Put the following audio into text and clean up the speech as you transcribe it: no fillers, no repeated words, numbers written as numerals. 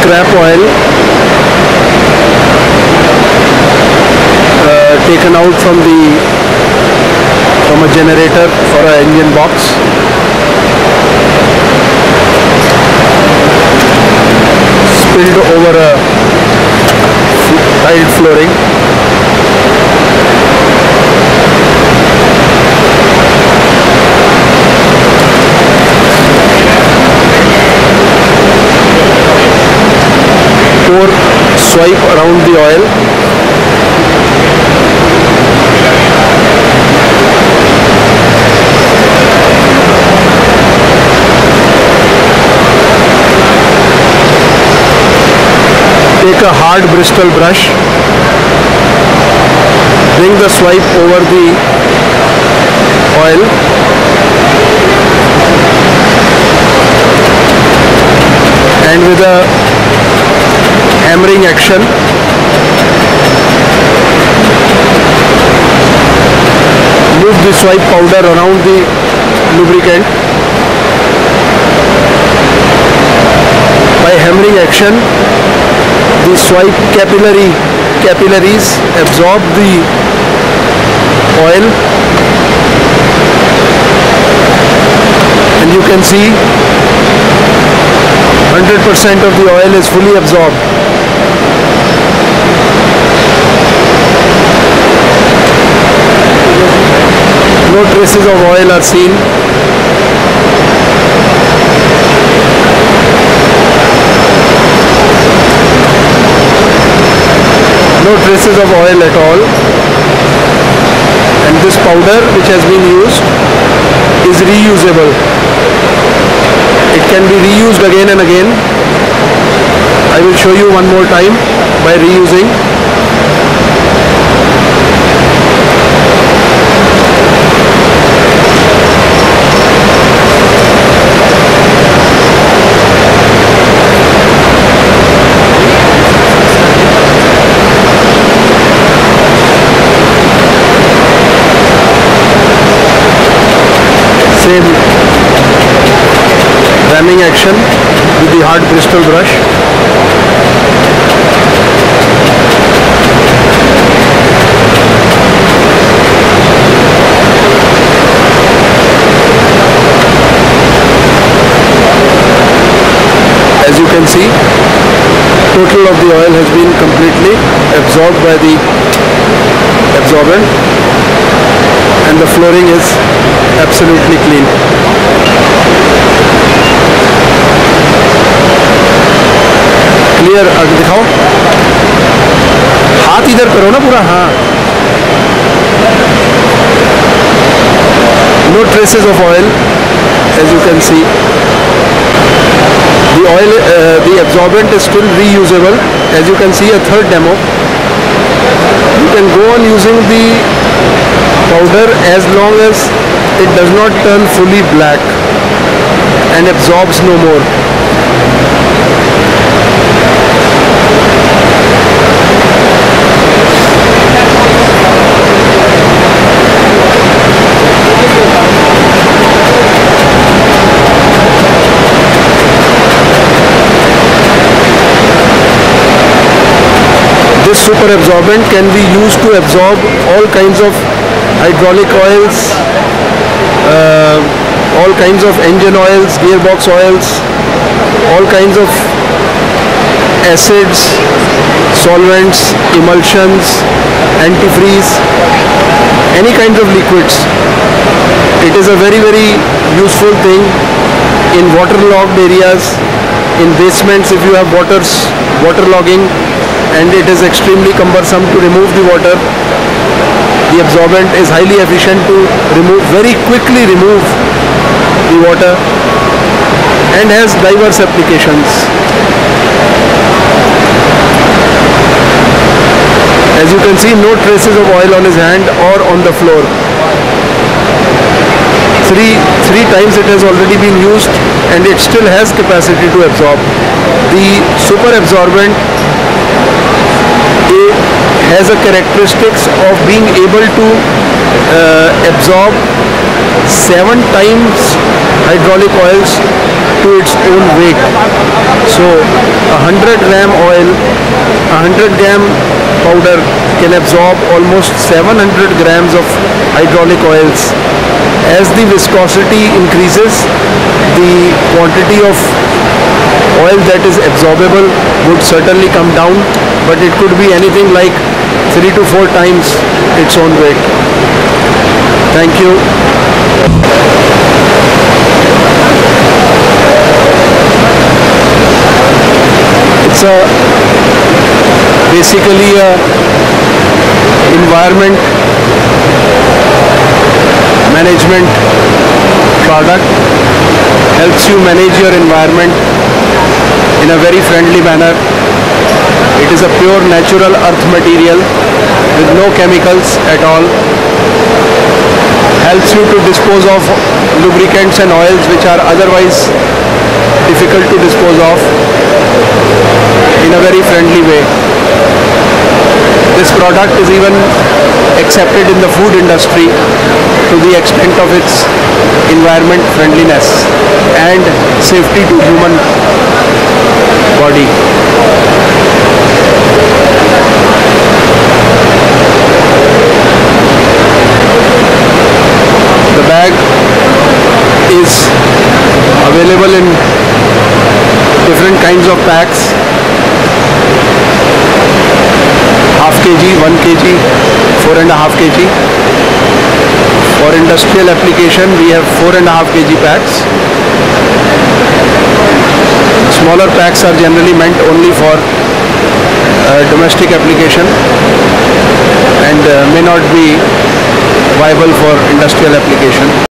scrap oil taken out from a generator for an engine box. Spilled over a tiled flooring. Pour swipe around the oil. Take a hard Bristol brush, bring the swipe over the oil, and with a hammering action move the swipe powder around the lubricant. By hammering action, the swipe capillaries absorb the oil, and you can see 100% of the oil is fully absorbed. No traces of oil are seen. No traces of oil at all. And this powder which has been used is reusable. It can be reused again and again. I will show you one more time by reusing. Same ramming action with the hard Bristol brush. As you can see, total of the oil has been completely absorbed by the absorbent, and the flooring is absolutely clean. Clear दिखाओ, हाथ इधर करो ना पूरा, हाँ. No traces of oil, as you can see. The oil, the absorbent is still reusable. As you can see, a third demo. You can go on using the powder as long as it does not turn fully black and absorbs no more. This super absorbent can be used to absorb all kinds of hydraulic oils, all kinds of engine oils, gearbox oils, all kinds of acids, solvents, emulsions, antifreeze, any kinds of liquids. It is a very useful thing in waterlogged areas, in basements if you have waterlogging and it is extremely cumbersome to remove the water. The absorbent is highly efficient to very quickly remove the water and has diverse applications. As you can see, no traces of oil on his hand or on the floor. Three times it has already been used and it still has capacity to absorb. The super absorbent has a characteristics of being able to absorb 7 times hydraulic oils to its own weight. So 100 gram oil, 100 gram powder can absorb almost 700 grams of hydraulic oils. As the viscosity increases, the quantity of oil that is absorbable would certainly come down, but it could be anything like 3 to 4 times its own weight. Thank you. It's basically a environment management product. Helps you manage your environment in a very friendly manner. It is a pure natural earth material with no chemicals at all. Helps you to dispose of lubricants and oils which are otherwise difficult to dispose of in a very friendly way. This product is even accepted in the food industry to the extent of its environment friendliness and safety to human body. The bag is available in different kinds of packs: half kg, 1 kg, 4.5 kg. For industrial application, we have 4.5 kg packs. Smaller packs are generally meant only for domestic application and may not be viable for industrial application.